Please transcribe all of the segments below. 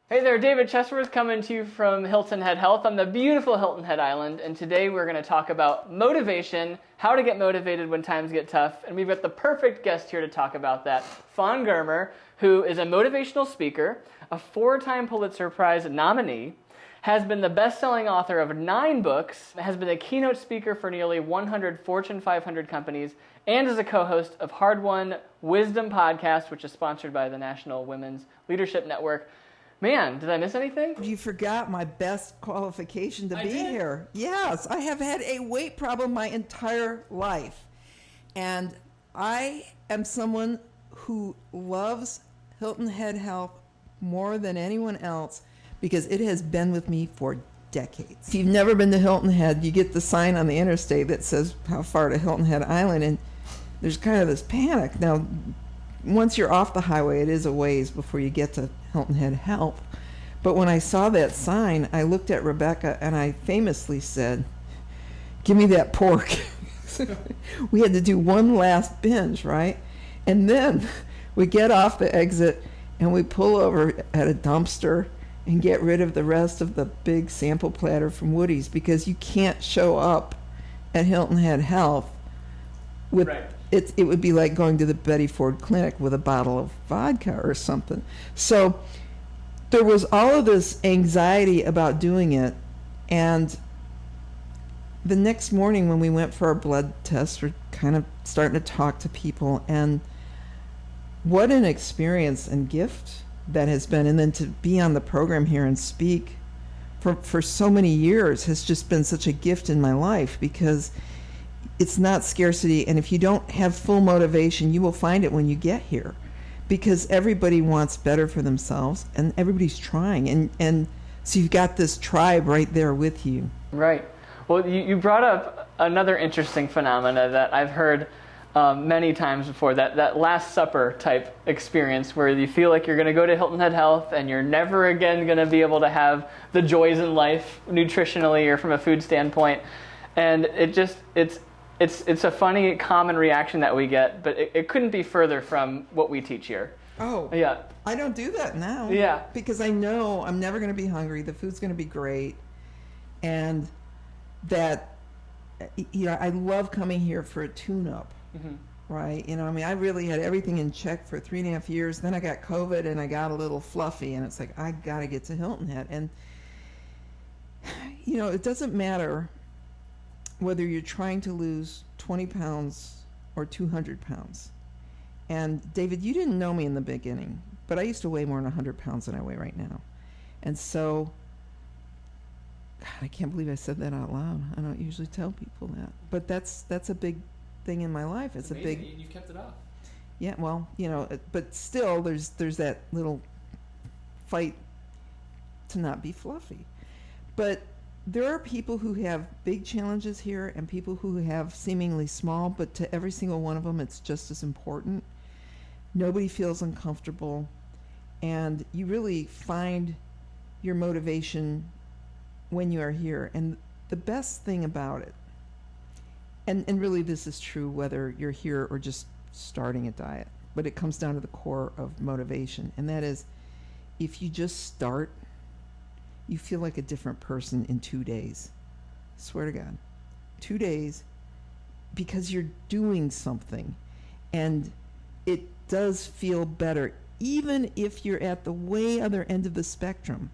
Hey there, David Chesworth coming to you from Hilton Head Health on the beautiful Hilton Head Island, and today we're going to talk about motivation, how to get motivated when times get tough, and we've got the perfect guest here to talk about that, Fawn Germer, who is a motivational speaker, a 4-time Pulitzer Prize nominee, has been the best-selling author of 9 books, has been a keynote speaker for nearly 100 Fortune 500 companies, and is a co-host of Hard Won Wisdom podcast, which is sponsored by the National Women's Leadership Network. Man, did I miss anything? You forgot my best qualification to be here. Yes, I have had a weight problem my entire life. And I am someone who loves Hilton Head Health more than anyone else because it has been with me for decades. If you've never been to Hilton Head, you get the sign on the interstate that says how far to Hilton Head Island, and there's kind of this panic. Now, once you're off the highway, it is a ways before you get to Hilton Head Health. But when I saw that sign, I looked at Rebecca and I famously said, "Give me that pork." We had to do one last binge, right? And then we get off the exit and we pull over at a dumpster and get rid of the rest of the big sample platter from Woody's, because you can't show up at Hilton Head Health with... Right. It would be like going to the Betty Ford Clinic with a bottle of vodka or something. So there was all of this anxiety about doing it, and the next morning when we went for our blood tests, we're kind of starting to talk to people, and what an experience and gift that has been. And then to be on the program here and speak for so many years has just been such a gift in my life, because it's not scarcity, and if you don't have full motivation, you will find it when you get here, because everybody wants better for themselves and everybody's trying, and so you've got this tribe right there with you. Right. Well, you brought up another interesting phenomena that I've heard many times before, that Last Supper type experience where you feel like you're going to go to Hilton Head Health and you're never again going to be able to have the joys in life nutritionally or from a food standpoint, and it's a funny, common reaction that we get, but it couldn't be further from what we teach here. Oh, yeah. I don't do that now. Yeah. Because I know I'm never going to be hungry. The food's going to be great. And that, I love coming here for a tune-up, right? I really had everything in check for 3.5 years. Then I got COVID and I got a little fluffy, and it's like, I got to get to Hilton Head. And, it doesn't matter whether you're trying to lose 20 pounds or 200 pounds. And David, you didn't know me in the beginning, but I used to weigh more than 100 pounds than I weigh right now. And so, God, I can't believe I said that out loud. I don't usually tell people that. But that's a big thing in my life. It's amazing. A big... And you've kept it off. Yeah, well, but still there's that little fight to not be fluffy. But there are people who have big challenges here and people who have seemingly small, but to every single one of them, it's just as important. Nobody feels uncomfortable, and you really find your motivation when you are here. And the best thing about it, and really this is true whether you're here or just starting a diet, but it comes down to the core of motivation, and that is, if you just start, you feel like a different person in 2 days. Swear to God. 2 days, because you're doing something. And it does feel better, even if you're at the way other end of the spectrum.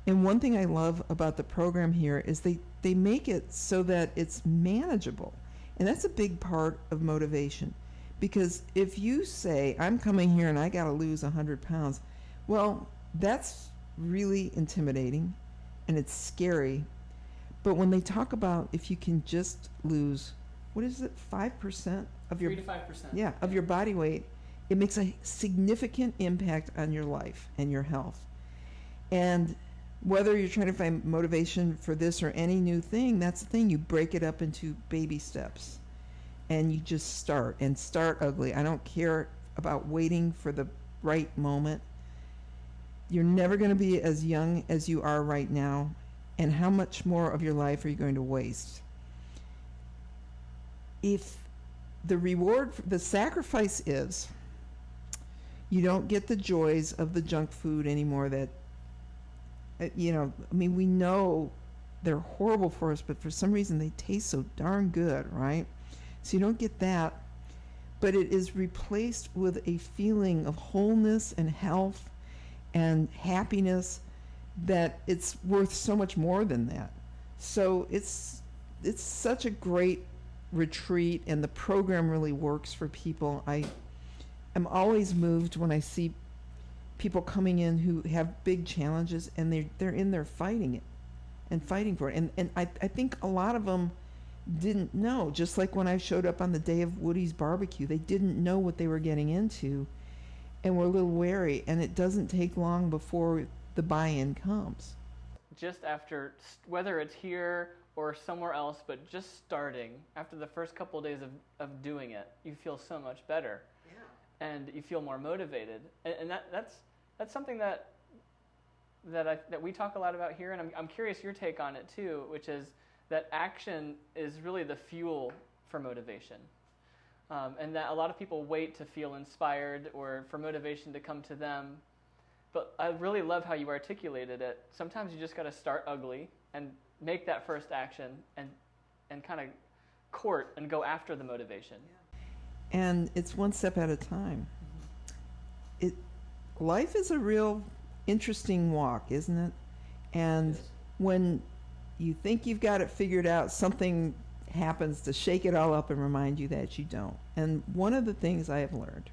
And one thing I love about the program here is they make it so that it's manageable. And that's a big part of motivation. Because if you say, I'm coming here and I got to lose 100 pounds, well, that's really intimidating and it's scary. But when they talk about if you can just lose, what is it, 5% of your 3 to 5%. Yeah, of your body weight, it makes a significant impact on your life and your health. And whether you're trying to find motivation for this or any new thing, that's the thing. You break it up into baby steps and you just start, and start ugly. I don't care about waiting for the right moment. You're never going to be as young as you are right now, and how much more of your life are you going to waste? If the sacrifice is you don't get the joys of the junk food anymore that I mean, we know they're horrible for us, but for some reason they taste so darn good, right? So you don't get that. But it is replaced with a feeling of wholeness and health and happiness that it's worth so much more than that. So it's such a great retreat, and the program really works for people. I'm always moved when I see people coming in who have big challenges, and they're in there fighting it and fighting for it. And I think a lot of them didn't know, just like when I showed up on the day of Woody's barbecue, they didn't know what they were getting into and were a little wary, and it doesn't take long before the buy-in comes. Just after, whether it's here or somewhere else, but just starting, after the first couple of days of doing it, you feel so much better. Yeah. And you feel more motivated. And that's something that we talk a lot about here, and I'm curious your take on it too, which is that action is really the fuel for motivation. And that a lot of people wait to feel inspired or for motivation to come to them. But I really love how you articulated it. Sometimes you just got to start ugly and make that first action and kind of court and go after the motivation. Yeah. And it's one step at a time. Life is a real interesting walk, isn't it? And when you think you've got it figured out, something happens to shake it all up and remind you that you don't. And one of the things I have learned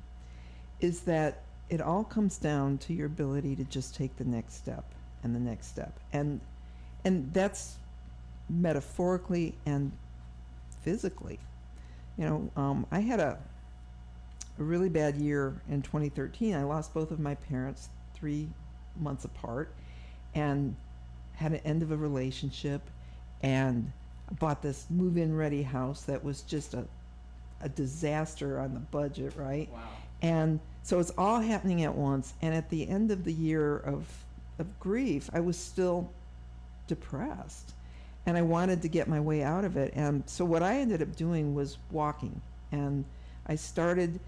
is that it all comes down to your ability to just take the next step and the next step. And that's metaphorically and physically. I had a really bad year in 2013. I lost both of my parents 3 months apart and had an end of a relationship, and bought this move-in ready house that was just a disaster on the budget, right? Wow. And so it's all happening at once, and at the end of the year of grief, I was still depressed, and I wanted to get my way out of it. And so what I ended up doing was walking, and I started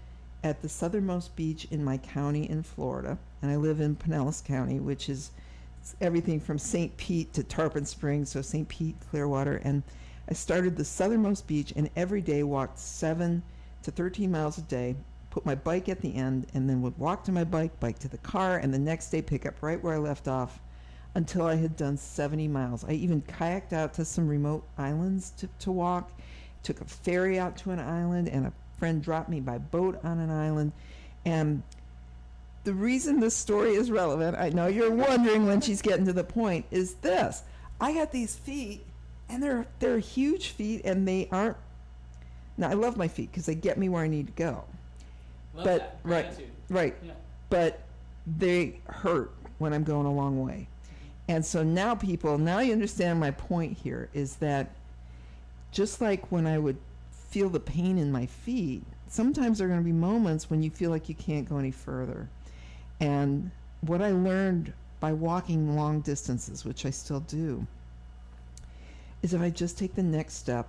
at the southernmost beach in my county in Florida, and I live in Pinellas County, which is everything from St. Pete to Tarpon Springs, so St. Pete, Clearwater. And I started the southernmost beach, and every day walked 7 to 13 miles a day, put my bike at the end, and then would walk to my bike to the car, and the next day pick up right where I left off until I had done 70 miles. I even kayaked out to some remote islands to walk, took a ferry out to an island, and a friend dropped me by boat on an island. And the reason this story is relevant, I know you're wondering when she's getting to the point, is this. I got these feet, and they're huge feet, and they aren't. Now, I love my feet because they get me where I need to go. Love that. Right. Yeah. But they hurt when I'm going a long way. And so now you understand my point here, is that just like when I would feel the pain in my feet, sometimes there are going to be moments when you feel like you can't go any further. And what I learned by walking long distances, which I still do, is if I just take the next step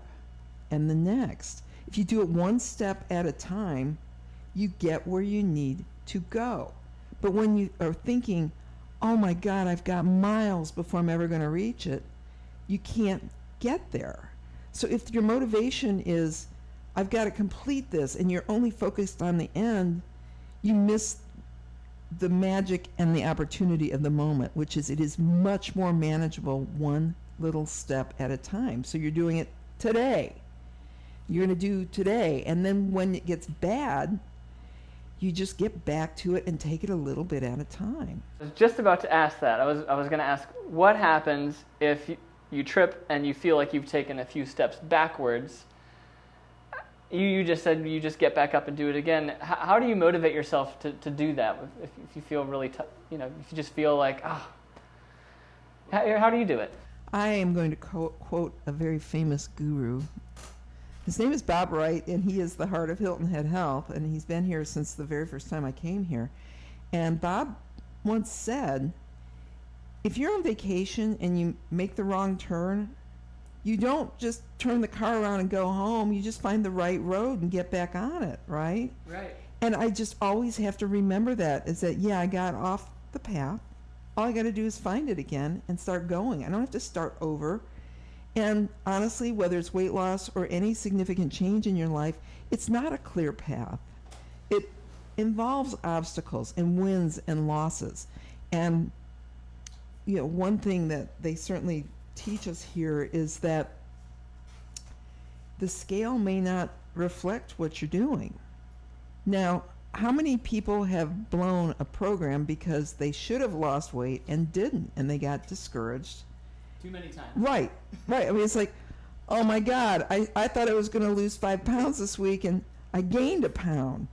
and the next, if you do it one step at a time, you get where you need to go. But when you are thinking, oh my God, I've got miles before I'm ever going to reach it, you can't get there. So if your motivation is, I've got to complete this, and you're only focused on the end, you miss the magic and the opportunity of the moment, which is it is much more manageable one little step at a time. So you're doing it today. You're going to do today. And then when it gets bad, you just get back to it and take it a little bit at a time. I was just about to ask that. I was going to ask, what happens if you trip and you feel like you've taken a few steps backwards? You just said you just get back up and do it again. How do you motivate yourself to do that if you feel really, if you just feel like, how do you do it? I am going to quote a very famous guru. His name is Bob Wright, and he is the heart of Hilton Head Health, and he's been here since the very first time I came here. And Bob once said, if you're on vacation and you make the wrong turn, you don't just turn the car around and go home. You just find the right road and get back on it, right? Right. And I just always have to remember that, is that, yeah, I got off the path all I got to do is find it again and start going. I don't have to start over. And honestly, whether it's weight loss or any significant change in your life, it's not a clear path. It involves obstacles and wins and losses. And one thing that they certainly teach us here is that the scale may not reflect what you're doing. Now, how many people have blown a program because they should have lost weight and didn't, and they got discouraged? Too many times. Right. I mean, it's like, oh my God, I thought I was going to lose 5 pounds this week, and I gained a pound.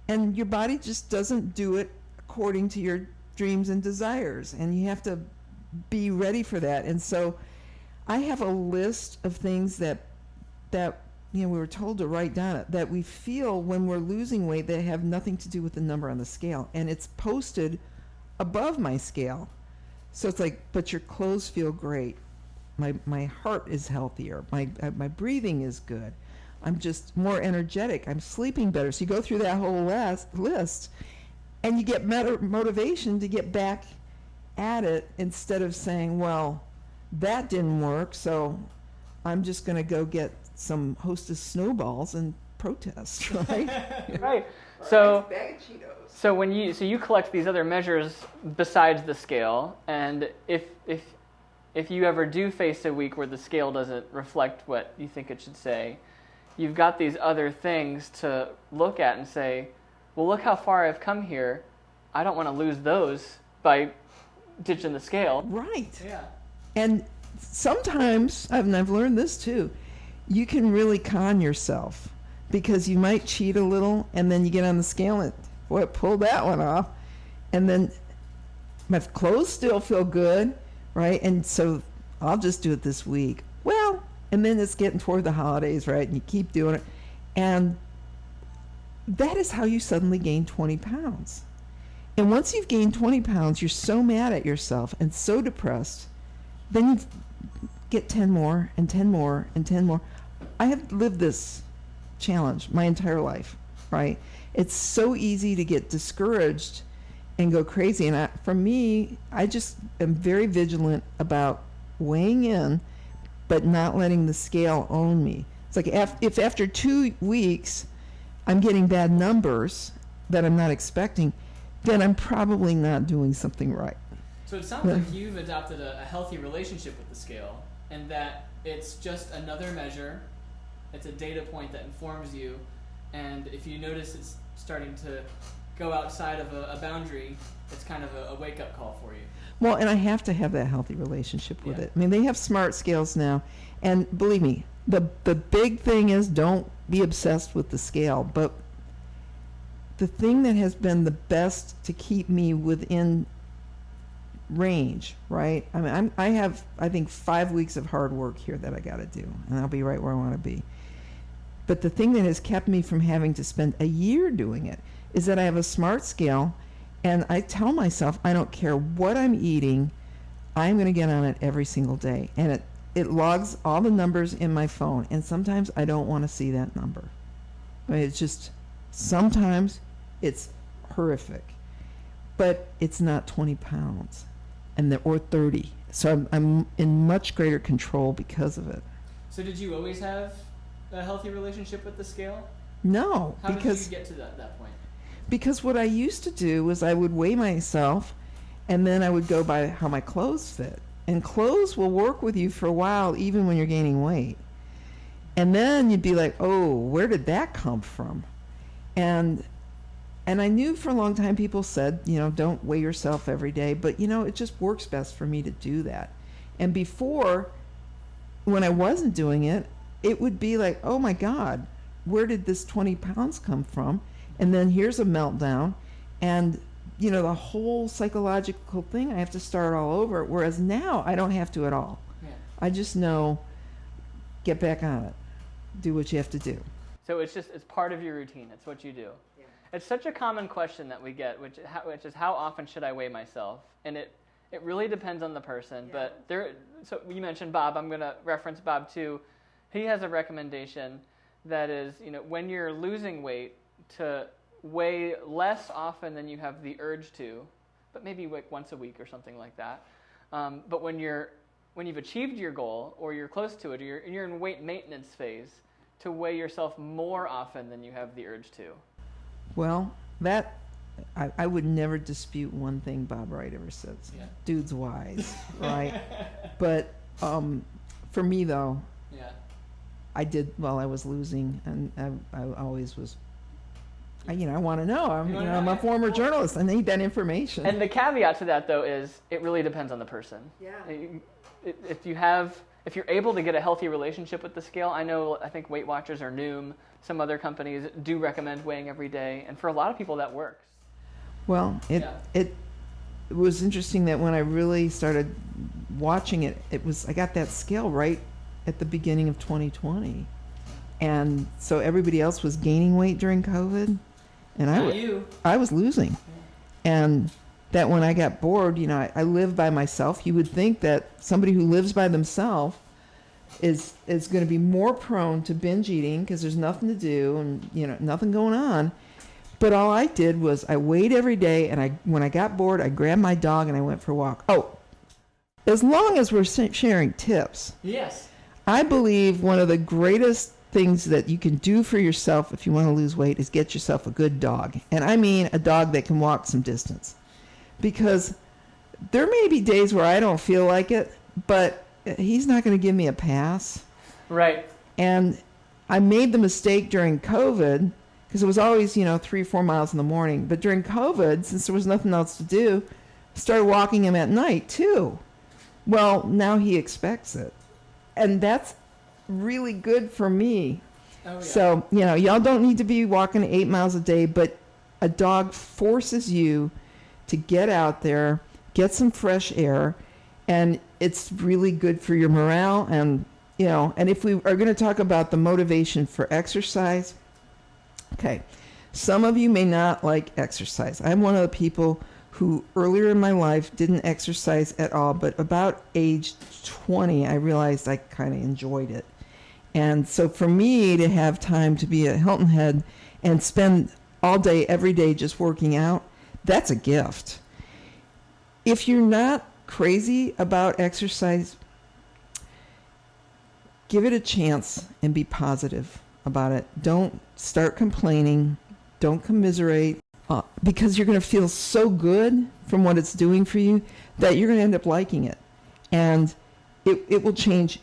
And your body just doesn't do it according to your dreams and desires, and you have to be ready for that. And so I have a list of things that we were told to write down, that we feel when we're losing weight that have nothing to do with the number on the scale, and it's posted above my scale. So it's like, but your clothes feel great, my heart is healthier, my breathing is good, I'm just more energetic, I'm sleeping better. So you go through that whole list, and you get motivation to get back at it, instead of saying, well, that didn't work, so I'm just going to go get some Hostess snowballs and protest, right? Right. So when you collect these other measures besides the scale, and if you ever do face a week where the scale doesn't reflect what you think it should say, you've got these other things to look at and say, well, look how far I've come here. I don't want to lose those by ditching the scale. Right. Yeah. And sometimes, and I've learned this too, you can really con yourself, because you might cheat a little, and then you get on the scale and, boy, pull that one off, and then my clothes still feel good, right? And so I'll just do it this week. Well, and then it's getting toward the holidays, right? And you keep doing it. And that is how you suddenly gain 20 pounds. And once you've gained 20 pounds, you're so mad at yourself and so depressed, then you get 10 more and 10 more and 10 more. I have lived this challenge my entire life, right? It's so easy to get discouraged and go crazy. And for me, I just am very vigilant about weighing in, but not letting the scale own me. It's like if after 2 weeks I'm getting bad numbers that I'm not expecting, then I'm probably not doing something right. So it sounds like you've adopted a healthy relationship with the scale, and that it's just another measure. It's a data point that informs you, and if you notice it's starting to go outside of a boundary, it's kind of a wake-up call for you. Well, and I have to have that healthy relationship with it. I mean, they have smart scales now, and believe me, the big thing is don't be obsessed with the scale, but the thing that has been the best to keep me within range, right? I mean, I have, I think, 5 weeks of hard work here that I got to do, and I'll be right where I want to be. But the thing that has kept me from having to spend a year doing it is that I have a smart scale, and I tell myself, I don't care what I'm eating, I'm going to get on it every single day. And it logs all the numbers in my phone, and sometimes I don't want to see that number. I mean, it's just, sometimes it's horrific. But it's not 20 pounds or 30. So I'm in much greater control because of it. So did you always have a healthy relationship with the scale? No. How did you get to that point? Because what I used to do was I would weigh myself, and then I would go by how my clothes fit. And clothes will work with you for a while, even when you're gaining weight. And then you'd be like, oh, where did that come from? And I knew for a long time people said, don't weigh yourself every day. But, it just works best for me to do that. And before, when I wasn't doing it, it would be like, oh, my God, where did this 20 pounds come from? And then here's a meltdown. And, the whole psychological thing, I have to start all over. Whereas now, I don't have to at all. Yeah. I just know, get back on it. Do what you have to do. So it's part of your routine. It's what you do. Yeah. It's such a common question that we get, which is how often should I weigh myself? And it really depends on the person. Yeah. But so you mentioned Bob. I'm going to reference Bob too. He has a recommendation that is, when you're losing weight, to weigh less often than you have the urge to, but maybe like once a week or something like that. But when you've achieved your goal or you're close to it, or you're in weight maintenance phase, to weigh yourself more often than you have the urge to. Well, that I would never dispute one thing Bob Wright ever says. Yeah. Dude's wise, right? But for me though, yeah, I did while I was losing, and I always was. I want to know. I'm a former journalist. I need that information. And the caveat to that though is it really depends on the person. Yeah. If you're able to get a healthy relationship with the scale, I think Weight Watchers or Noom, some other companies do recommend weighing every day, and for a lot of people that works. Well, it was interesting that when I really started watching it, I got that scale right at the beginning of 2020, and so everybody else was gaining weight during COVID, and I was losing, and that when I got bored, I live by myself. You would think that somebody who lives by themselves is going to be more prone to binge eating because there's nothing to do and nothing going on. But all I did was I weighed every day, and when I got bored, I grabbed my dog and I went for a walk. Oh, as long as we're sharing tips. Yes. I believe one of the greatest things that you can do for yourself if you want to lose weight is get yourself a good dog. And I mean a dog that can walk some distance. Because there may be days where I don't feel like it, but he's not going to give me a pass. Right. And I made the mistake during COVID, because it was always, 3 or 4 miles in the morning. But during COVID, since there was nothing else to do, I started walking him at night too. Well, now he expects it. And that's really good for me. Oh, yeah. So, y'all don't need to be walking 8 miles a day, but a dog forces you to get out there, get some fresh air, and it's really good for your morale. And and if we are going to talk about the motivation for exercise, okay, some of you may not like exercise. I'm one of the people who earlier in my life didn't exercise at all, but about age 20 I realized I kind of enjoyed it. And so for me to have time to be a Hilton Head and spend all day every day just working out, that's a gift. If you're not crazy about exercise, give it a chance and be positive about it. Don't start complaining. Don't commiserate, because you're going to feel so good from what it's doing for you that you're going to end up liking it. And it will change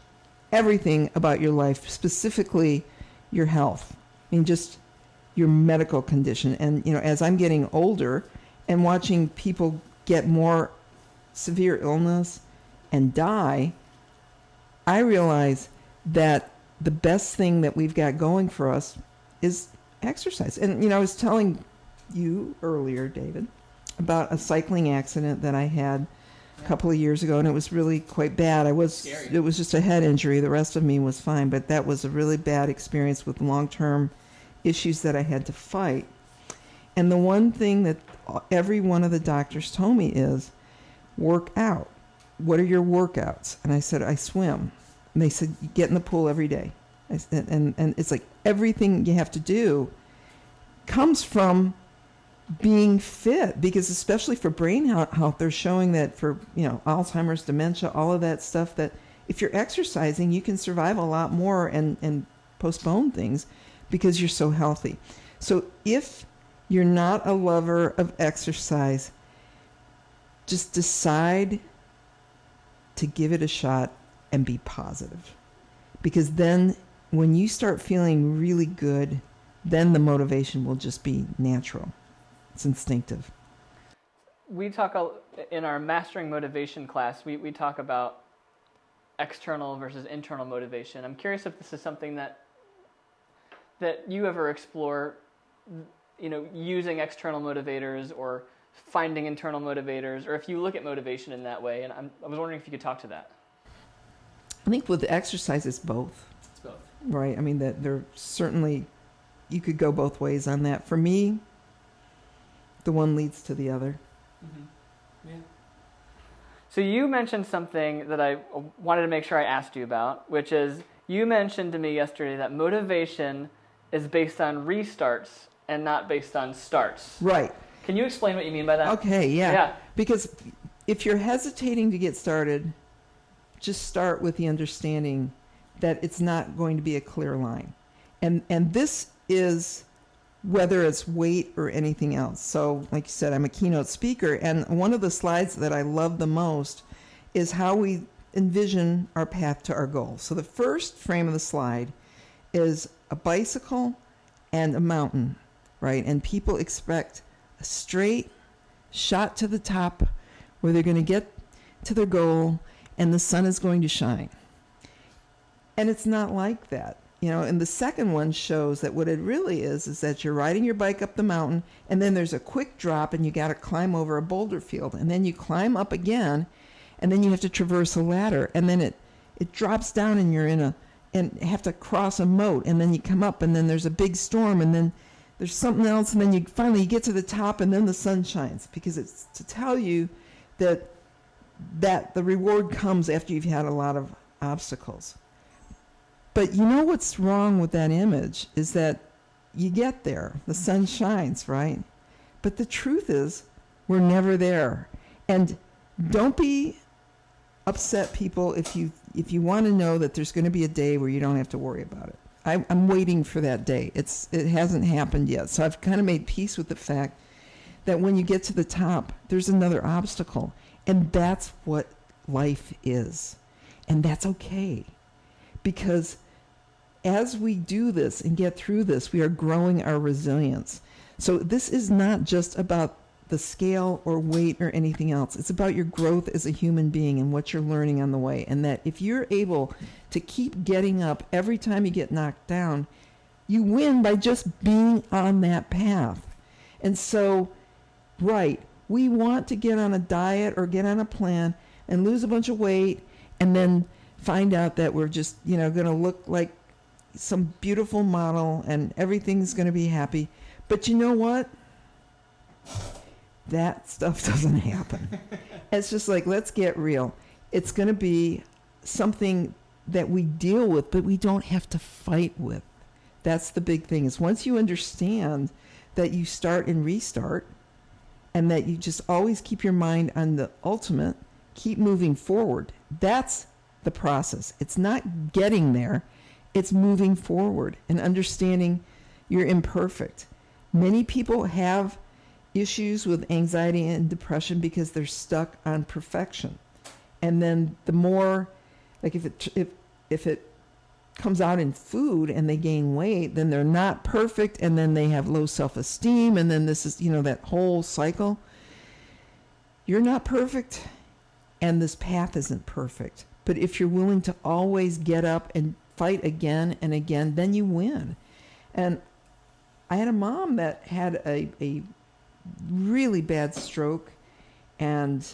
everything about your life, specifically your health. I mean, just your medical condition. And, as I'm getting older, and watching people get more severe illness and die, I realize that the best thing that we've got going for us is exercise. And, I was telling you earlier, David, about a cycling accident that I had a couple of years ago, and it was really quite bad. It was just a head injury. The rest of me was fine, but that was a really bad experience with long-term issues that I had to fight. And the one thing that every one of the doctors told me is, work out. What are your workouts? And I said, I swim. And they said, you get in the pool every day. And it's like everything you have to do comes from being fit, because especially for brain health, they're showing that for, Alzheimer's, dementia, all of that stuff, that if you're exercising, you can survive a lot more and postpone things because you're so healthy. So if you're not a lover of exercise, just decide to give it a shot and be positive. Because then when you start feeling really good, then the motivation will just be natural. It's instinctive. We talk in our Mastering Motivation class, we talk about external versus internal motivation. I'm curious if this is something that you ever explore, using external motivators or finding internal motivators, or if you look at motivation in that way. And I was wondering if you could talk to that. I think with exercise, it's both. It's both. Right. I mean, that there certainly, you could go both ways on that. For me, the one leads to the other. Mm-hmm. Yeah. So you mentioned something that I wanted to make sure I asked you about, which is, you mentioned to me yesterday that motivation is based on restarts and not based on starts. Right. Can you explain what you mean by that? Okay, yeah. Because if you're hesitating to get started, just start with the understanding that it's not going to be a clear line. And this is whether it's weight or anything else. So like you said, I'm a keynote speaker, and one of the slides that I love the most is how we envision our path to our goal. So the first frame of the slide is a bicycle and a mountain, right? And people expect a straight shot to the top where they're going to get to their goal and the sun is going to shine. And it's not like that. You know, and the second one shows that what it really is that you're riding your bike up the mountain, and then there's a quick drop and you got to climb over a boulder field, and then you climb up again, and then you have to traverse a ladder, and then it drops down and you're and have to cross a moat, and then you come up, and then there's a big storm, and then there's something else, and then you finally get to the top, and then the sun shines, because it's to tell you that the reward comes after you've had a lot of obstacles. But you know what's wrong with that image is that you get there, the sun shines, right? But the truth is, we're never there. And don't be upset, people, if you want to know that there's going to be a day where you don't have to worry about it. I'm waiting for that day. It hasn't happened yet. So I've kind of made peace with the fact that when you get to the top, there's another obstacle. And that's what life is. And that's okay. Because as we do this and get through this, we are growing our resilience. So this is not just about the scale or weight or anything else. It's about your growth as a human being and what you're learning on the way. And that if you're able to keep getting up every time you get knocked down, you win by just being on that path. And so, right, we want to get on a diet or get on a plan and lose a bunch of weight and then find out that we're just, going to look like some beautiful model and everything's going to be happy. But you know what? That stuff doesn't happen. It's just like, let's get real. It's going to be something that we deal with, but we don't have to fight with. That's the big thing, is once you understand that you start and restart and that you just always keep your mind on the ultimate, keep moving forward. That's the process. It's not getting there. It's moving forward and understanding you're imperfect. Many people have issues with anxiety and depression because they're stuck on perfection. And then the more, like if it comes out in food and they gain weight, then they're not perfect, and then they have low self-esteem, and then this is, that whole cycle. You're not perfect, and this path isn't perfect. But if you're willing to always get up and fight again and again, then you win. And I had a mom that had a really bad stroke, and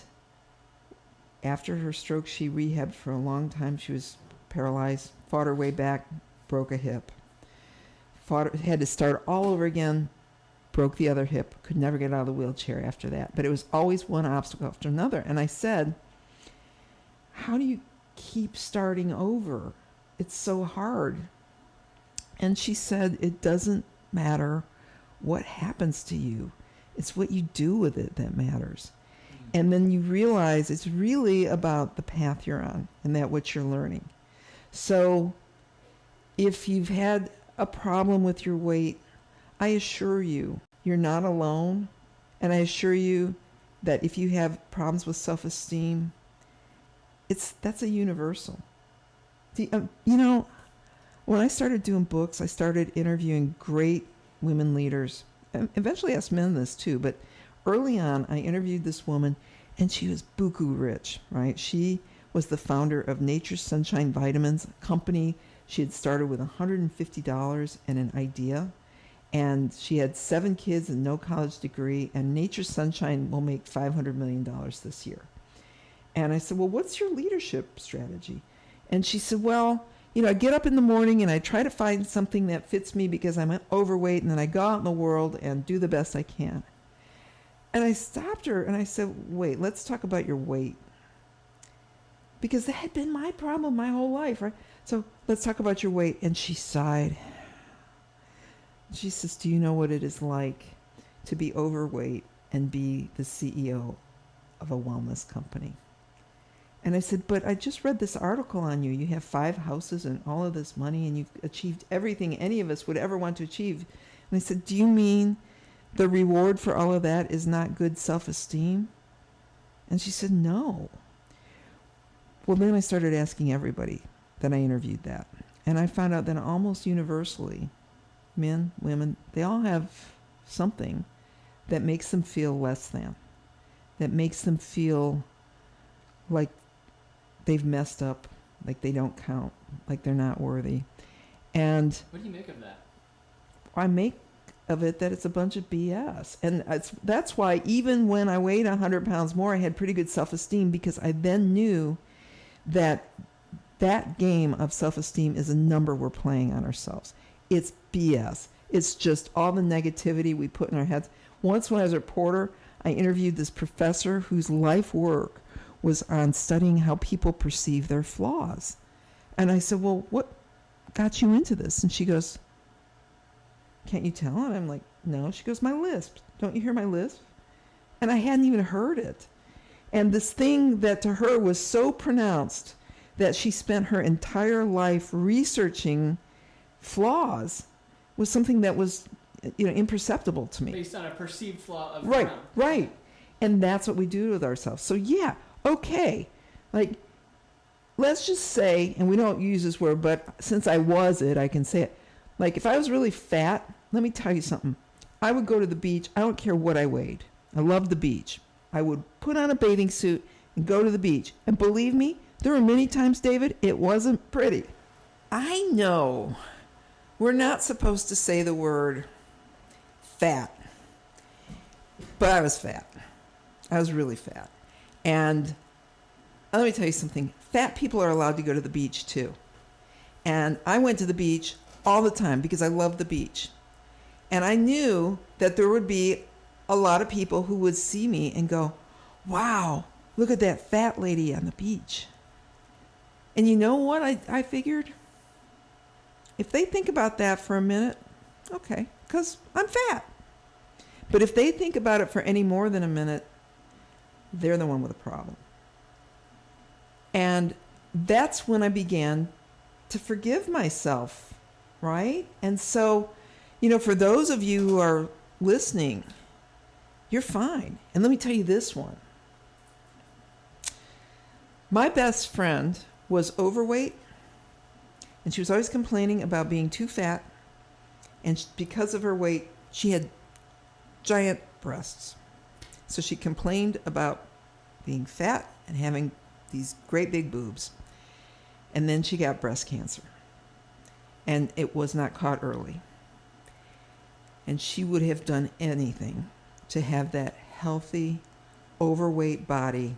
after her stroke, she rehabbed for a long time. She was paralyzed, fought her way back, broke a hip. Had to start all over again, broke the other hip, could never get out of the wheelchair after that. But it was always one obstacle after another. And I said, how do you keep starting over? It's so hard. And she said, it doesn't matter what happens to you. It's what you do with it that matters. And then you realize it's really about the path you're on and that what you're learning. So if you've had a problem with your weight, I assure you, you're not alone. And I assure you that if you have problems with self-esteem, that's a universal. When I started doing books, I started interviewing great women leaders. And eventually asked men this too, but early on I interviewed this woman, and she was buku rich, right? She was the founder of Nature's Sunshine Vitamins, a company she had started with $150 and an idea. And she had 7 kids and no college degree, and Nature's Sunshine will make $500 million this year. And I said, well, what's your leadership strategy? And she said, well, I get up in the morning and I try to find something that fits me because I'm overweight, and then I go out in the world and do the best I can. And I stopped her and I said, wait, let's talk about your weight. Because that had been my problem my whole life, right? So let's talk about your weight. And she sighed. She says, do you know what it is like to be overweight and be the CEO of a wellness company. And I said, but I just read this article on you. You have 5 houses and all of this money, and you've achieved everything any of us would ever want to achieve. And I said, do you mean the reward for all of that is not good self-esteem? And she said, no. Well, then I started asking everybody that I interviewed that. And I found out that almost universally, men, women, they all have something that makes them feel less than, that makes them feel like they've messed up, like they don't count, like they're not worthy. And what do you make of that? I make of it that it's a bunch of BS. And that's why even when I weighed 100 pounds more, I had pretty good self-esteem, because I then knew that that game of self-esteem is a number we're playing on ourselves. It's BS. It's just all the negativity we put in our heads. Once when I was a reporter, I interviewed this professor whose life work was on studying how people perceive their flaws. And I said, well, what got you into this? And she goes, can't you tell? And I'm like, no. She goes, my lisp. Don't you hear my lisp? And I hadn't even heard it. And this thing that to her was so pronounced that she spent her entire life researching flaws was something that was, imperceptible to me. Based on a perceived flaw of Right, right. And that's what we do with ourselves. So yeah, okay. Like, let's just say, and we don't use this word, but since I was it, I can say it. Like, if I was really fat, let me tell you something. I would go to the beach. I don't care what I weighed. I loved the beach. I would put on a bathing suit and go to the beach. And believe me, there were many times, David, it wasn't pretty. I know we're not supposed to say the word fat, but I was fat. I was really fat. And let me tell you something. Fat people are allowed to go to the beach too. And I went to the beach all the time because I loved the beach. And I knew that there would be a lot of people who would see me and go, wow, look at that fat lady on the beach. And you know what I figured? If they think about that for a minute, okay, because I'm fat. But if they think about it for any more than a minute, they're the one with a problem. And that's when I began to forgive myself, right? And so, for those of you who are listening, you're fine. And let me tell you this one. My best friend was overweight, and she was always complaining about being too fat. And because of her weight, she had giant breasts. So she complained about being fat and having these great big boobs. And then she got breast cancer. And it was not caught early. And she would have done anything to have that healthy, overweight body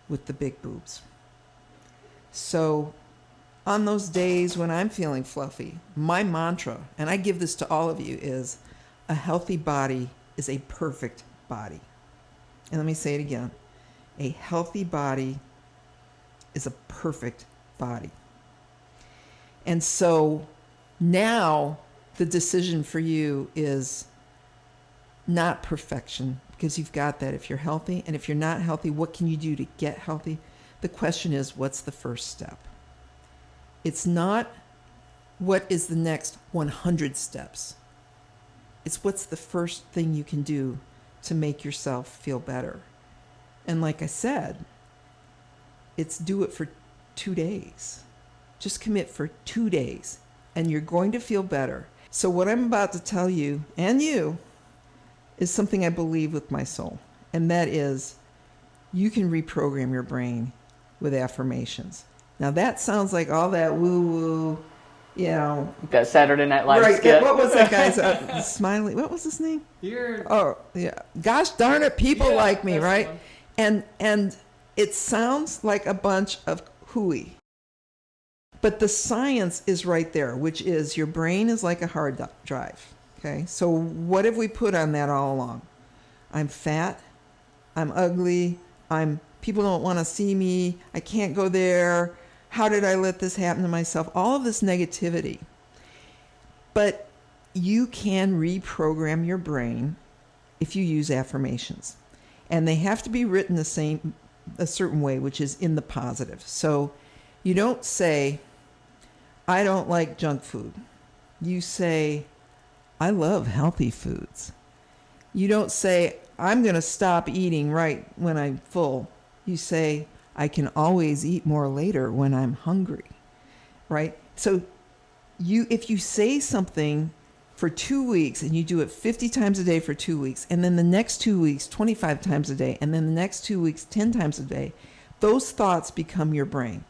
with the big boobs. So on those days when I'm feeling fluffy, my mantra, and I give this to all of you, is a healthy body is a perfect body. And let me say it again. A healthy body is a perfect body. And so now the decision for you is not perfection, because you've got that if you're healthy. And if you're not healthy, what can you do to get healthy? The question is, what's the first step? It's not what is the next 100 steps. It's what's the first thing you can do to make yourself feel better. And like I said, it's do it for 2 days. Just commit for 2 days, and you're going to feel better. So what I'm about to tell you, and you, is something I believe with my soul. And that is, you can reprogram your brain with affirmations. Now that sounds like all that woo-woo, that Saturday Night Live right, skit. What was that guy's Smiley? What was his name? Oh, yeah. Gosh darn it, people like me, right? And it sounds like a bunch of hooey. But the science is right there, which is your brain is like a hard drive. Okay, so what have we put on that all along? I'm fat, I'm ugly, people don't want to see me, I can't go there, how did I let this happen to myself? All of this negativity. But you can reprogram your brain if you use affirmations. And they have to be written a certain way, which is in the positive. So you don't say, I don't like junk food. You say, I love healthy foods. You don't say, I'm going to stop eating right when I'm full. You say, I can always eat more later when I'm hungry, right? So if you say something for 2 weeks and you do it 50 times a day for 2 weeks, and then the next 2 weeks, 25 times a day, and then the next 2 weeks, 10 times a day, those thoughts become your brain.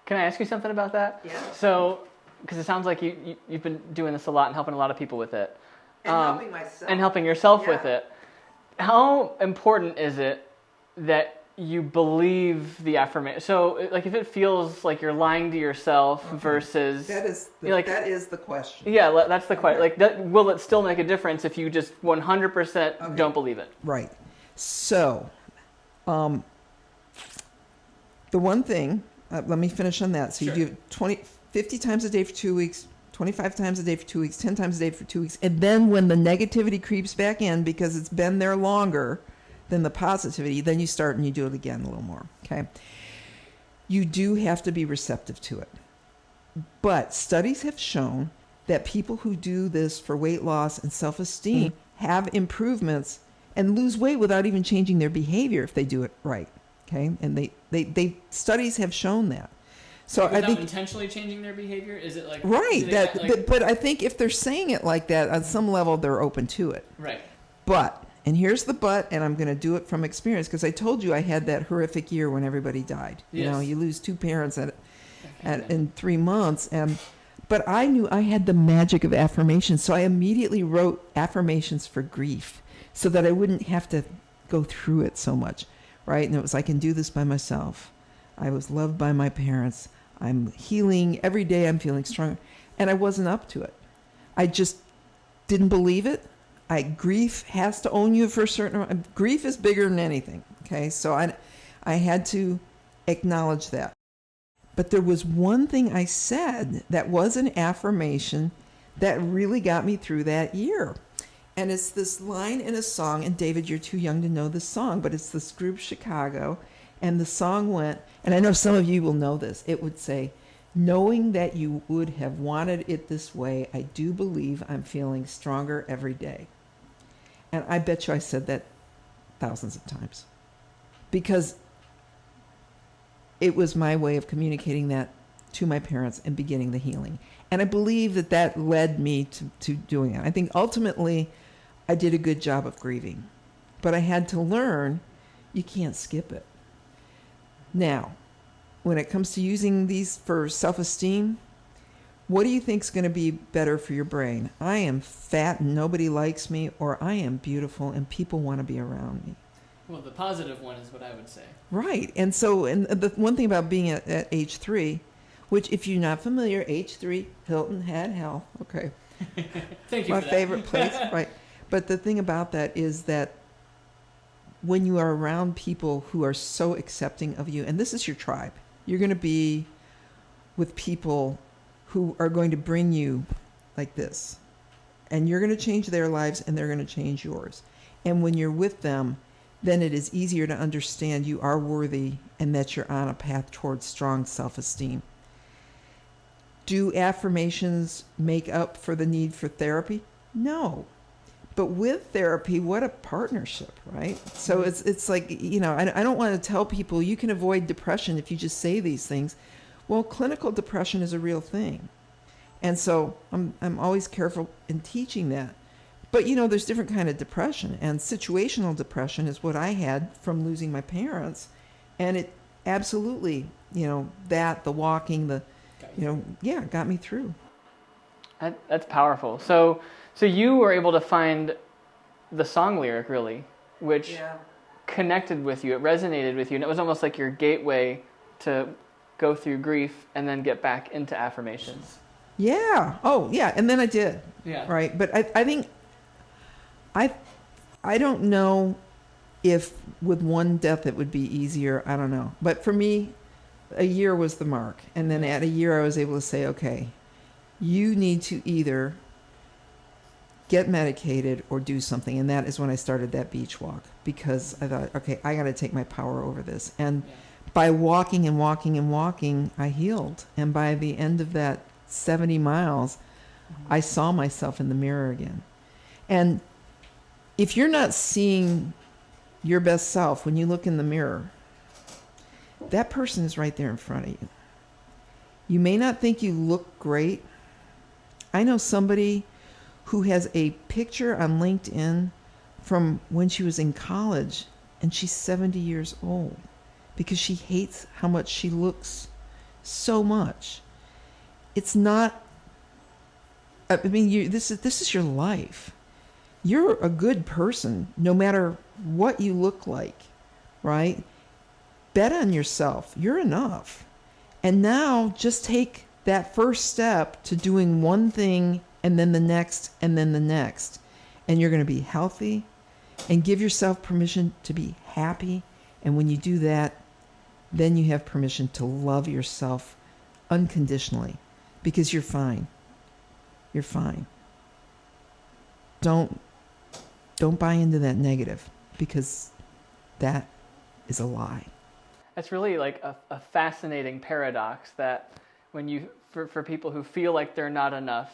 Can I ask you something about that? Yeah. So, because it sounds like you've been doing this a lot and helping a lot of people with it. And helping myself. And helping yourself with it. How important is it that you believe the affirmation? So, like, if it feels like you're lying to yourself versus... That is the question. Yeah, that's the question. Like, will it still make a difference if you just 100% don't believe it? Right. So, the one thing... let me finish on that. So you do 50 times a day for 2 weeks, 25 times a day for 2 weeks, 10 times a day for 2 weeks. And then when the negativity creeps back in because it's been there longer than the positivity, then you start and you do it again a little more. Okay. You do have to be receptive to it. But studies have shown that people who do this for weight loss and self-esteem have improvements and lose weight without even changing their behavior if they do it right. Okay, and they studies have shown that. So without I think intentionally changing their behavior, is it like right but I think if they're saying it like that, on some level they're open to it. Right. But, and here's the but, and I'm going to do it from experience because I told you I had that horrific year when everybody died. Yes. You know, you lose 2 parents in 3 months, but I knew I had the magic of affirmations, so I immediately wrote affirmations for grief so that I wouldn't have to go through it so much. Right? And it was, I can do this by myself. I was loved by my parents. I'm healing. Every day I'm feeling stronger. And I wasn't up to it. I just didn't believe it. Grief has to own you for a certain... Grief is bigger than anything. Okay? So I had to acknowledge that. But there was one thing I said that was an affirmation that really got me through that year. And it's this line in a song, and David, you're too young to know this song, but it's this group Chicago, and the song went, and I know some of you will know this, it would say, knowing that you would have wanted it this way, I do believe I'm feeling stronger every day. And I bet you I said that thousands of times. Because it was my way of communicating that to my parents and beginning the healing. And I believe that led me to doing it. I think ultimately I did a good job of grieving. But I had to learn you can't skip it. Now, when it comes to using these for self-esteem, what do you think is going to be better for your brain? I am fat and nobody likes me, or I am beautiful and people want to be around me? Well, the positive one is what I would say. Right. And so, and the one thing about being at H3, which if you're not familiar, H3, Hilton Head Health, okay. Thank you My for that. favorite place, right. But the thing about that is that when you are around people who are so accepting of you, and this is your tribe, you're going to be with people who are going to bring you like this. And you're going to change their lives and they're going to change yours. And when you're with them, then it is easier to understand you are worthy and that you're on a path towards strong self-esteem. Do affirmations make up for the need for therapy? No. But with therapy, what a partnership, right? So it's like, you know, I don't want to tell people you can avoid depression if you just say these things. Well, clinical depression is a real thing. And so I'm always careful in teaching that. But, you know, there's different kind of depression. And situational depression is what I had from losing my parents. And it absolutely, you know, the walking, got me through. That's powerful. So you were able to find the song lyric, really, which connected with you. It resonated with you. And it was almost like your gateway to go through grief and then get back into affirmations. Yeah. Oh, yeah. And then I did. Yeah. Right. But I think I don't know if with one death it would be easier. I don't know. But for me, a year was the mark. And then at a year I was able to say, okay, you need to either get medicated or do something. And that is when I started that beach walk, because I thought, okay, I got to take my power over this. And by walking and walking and walking, I healed. And by the end of that 70 miles, I saw myself in the mirror again. And if you're not seeing your best self when you look in the mirror, that person is right there in front of you. You may not think you look great. I know somebody who has a picture on LinkedIn from when she was in college, and she's 70 years old because she hates how much she looks so much. It's not, I mean, this is your life. You're a good person no matter what you look like, right? Bet on yourself. You're enough. And now just take that first step to doing one thing and then the next and then the next. And you're going to be healthy, and give yourself permission to be happy. And when you do that, then you have permission to love yourself unconditionally, because you're fine. You're fine. Don't buy into that negative, because that is a lie. It's really like a fascinating paradox that when you, for people who feel like they're not enough,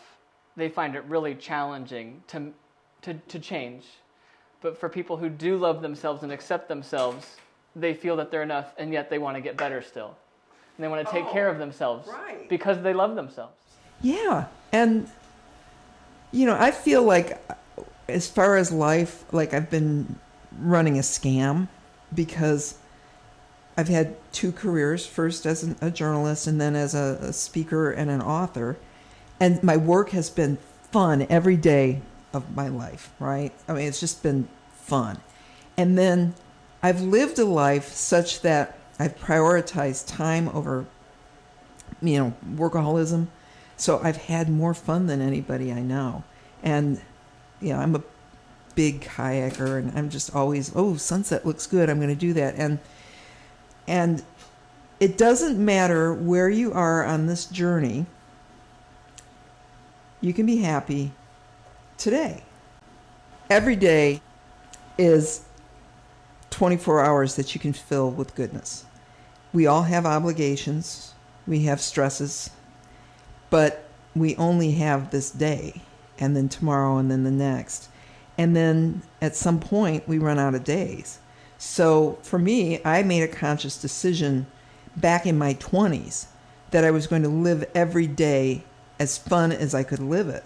they find it really challenging to change. But for people who do love themselves and accept themselves, they feel that they're enough, and yet they want to get better still. And they want to take care of themselves because they love themselves. Yeah. And, I feel like as far as life, like I've been running a scam, because I've had two careers, first as a journalist and then as a speaker and an author. And my work has been fun every day of my life, right? I mean, it's just been fun. And then I've lived a life such that I've prioritized time over, workaholism. So I've had more fun than anybody I know. And, I'm a big kayaker, and I'm just always, sunset looks good, I'm going to do that. And it doesn't matter where you are on this journey, you can be happy today. Every day is 24 hours that you can fill with goodness. We all have obligations, we have stresses, but we only have this day, and then tomorrow, and then the next. And then at some point, we run out of days. So for me, I made a conscious decision back in my 20s that I was going to live every day as fun as I could live it.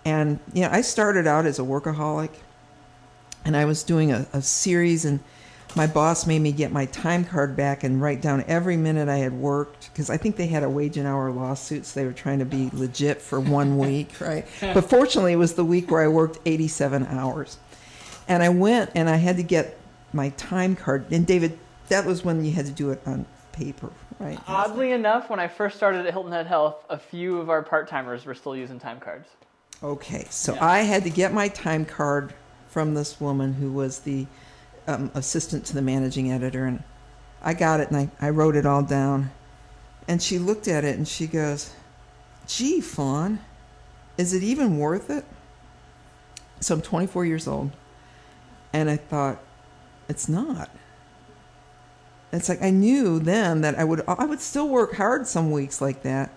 And, I started out as a workaholic, and I was doing a series, and my boss made me get my time card back and write down every minute I had worked, because I think they had a wage and hour lawsuit, so they were trying to be legit for 1 week, right? But fortunately, it was the week where I worked 87 hours. And I went and I had to get my time card. And David, that was when you had to do it on paper, right? Oddly enough, when I first started at Hilton Head Health, a few of our part-timers were still using time cards. Okay, so I had to get my time card from this woman who was the assistant to the managing editor, and I got it, and I wrote it all down. And she looked at it and she goes, "Gee, Fawn, is it even worth it?" So I'm 24 years old, and I thought, it's not. It's like I knew then that I would still work hard some weeks like that,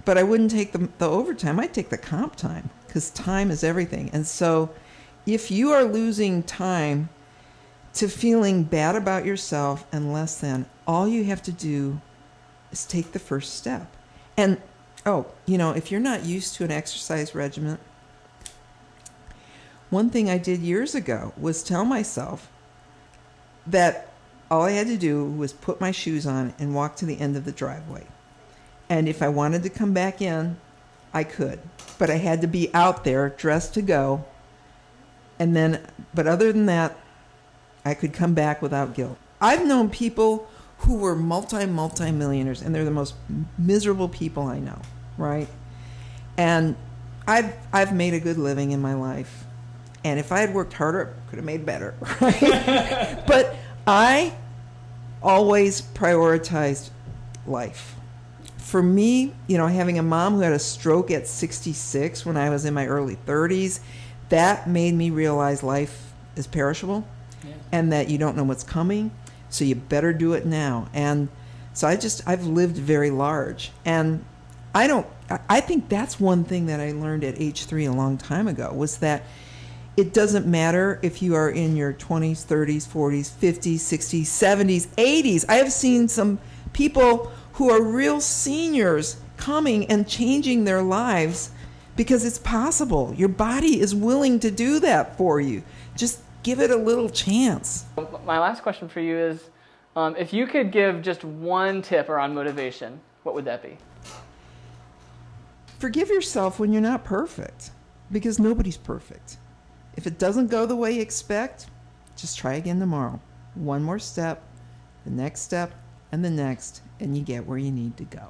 but I wouldn't take the overtime. I'd take the comp time, because time is everything. And so if you are losing time to feeling bad about yourself and less than, all you have to do is take the first step. And, if you're not used to an exercise regimen, one thing I did years ago was tell myself that all I had to do was put my shoes on and walk to the end of the driveway. And if I wanted to come back in, I could. But I had to be out there dressed to go. But other than that, I could come back without guilt. I've known people who were multi-millionaires, and they're the most miserable people I know, right? And I've made a good living in my life. And if I had worked harder, I could have made better, right? But I always prioritized life. For me, having a mom who had a stroke at 66 when I was in my early 30s, that made me realize life is perishable and that you don't know what's coming, so you better do it now. And so I've lived very large. And I think that's one thing that I learned at H3 a long time ago, was that it doesn't matter if you are in your 20s, 30s, 40s, 50s, 60s, 70s, 80s. I have seen some people who are real seniors coming and changing their lives because it's possible. Your body is willing to do that for you. Just give it a little chance. My last question for you is, if you could give just one tip around motivation, what would that be? Forgive yourself when you're not perfect, because nobody's perfect. If it doesn't go the way you expect, just try again tomorrow. One more step, the next step, and the next, and you get where you need to go.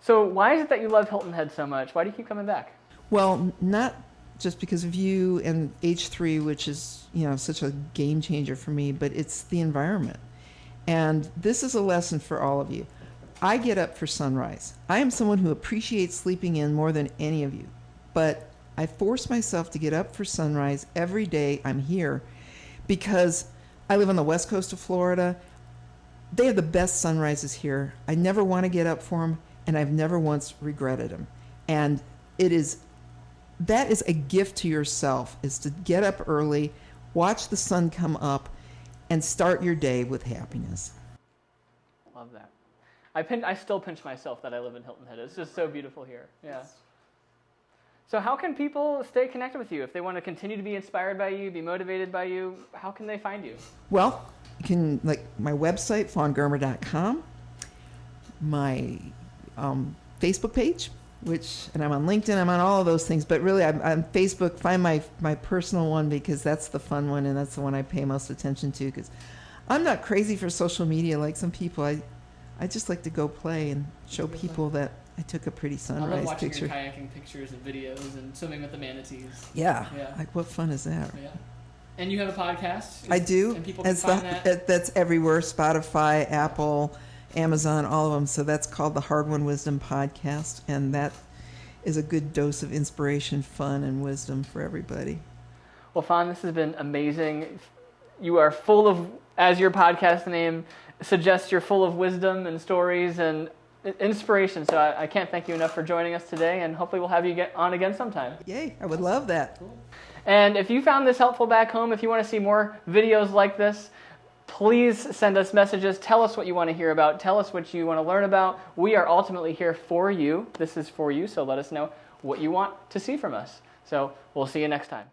So why is it that you love Hilton Head so much? Why do you keep coming back? Well, not just because of you and H3, which is, such a game changer for me, but it's the environment. And this is a lesson for all of you. I get up for sunrise. I am someone who appreciates sleeping in more than any of you, but I force myself to get up for sunrise every day I'm here because I live on the west coast of Florida. They have the best sunrises here. I never want to get up for them, and I've never once regretted them. And that is a gift to yourself, is to get up early, watch the sun come up, and start your day with happiness. Love that. I still pinch myself that I live in Hilton Head. It's just so beautiful here. Yeah. So how can people stay connected with you? If they want to continue to be inspired by you, be motivated by you, how can they find you? Well, you can, my website, fawngermer.com, my Facebook page, and I'm on LinkedIn, I'm on all of those things, but really I'm on Facebook. Find my personal one, because that's the fun one, and that's the one I pay most attention to, because I'm not crazy for social media like some people. I just like to go play and show people that I took a pretty sunrise picture. I love watching your kayaking pictures and videos and swimming with the manatees. Yeah. What fun is that? Yeah. And you have a podcast? I do. And people can find that? That's everywhere: Spotify, Apple, Amazon, all of them. So that's called the Hard Won Wisdom Podcast, and that is a good dose of inspiration, fun, and wisdom for everybody. Well, Fawn, this has been amazing. You are full of, as your podcast name suggests, you're full of wisdom and stories and inspiration. So I can't thank you enough for joining us today, and hopefully we'll have you get on again sometime. Yay, I would love that. Cool. And if you found this helpful back home, if you want to see more videos like this, please send us messages. Tell us what you want to hear about. Tell us what you want to learn about. We are ultimately here for you. This is for you, so let us know what you want to see from us. So we'll see you next time.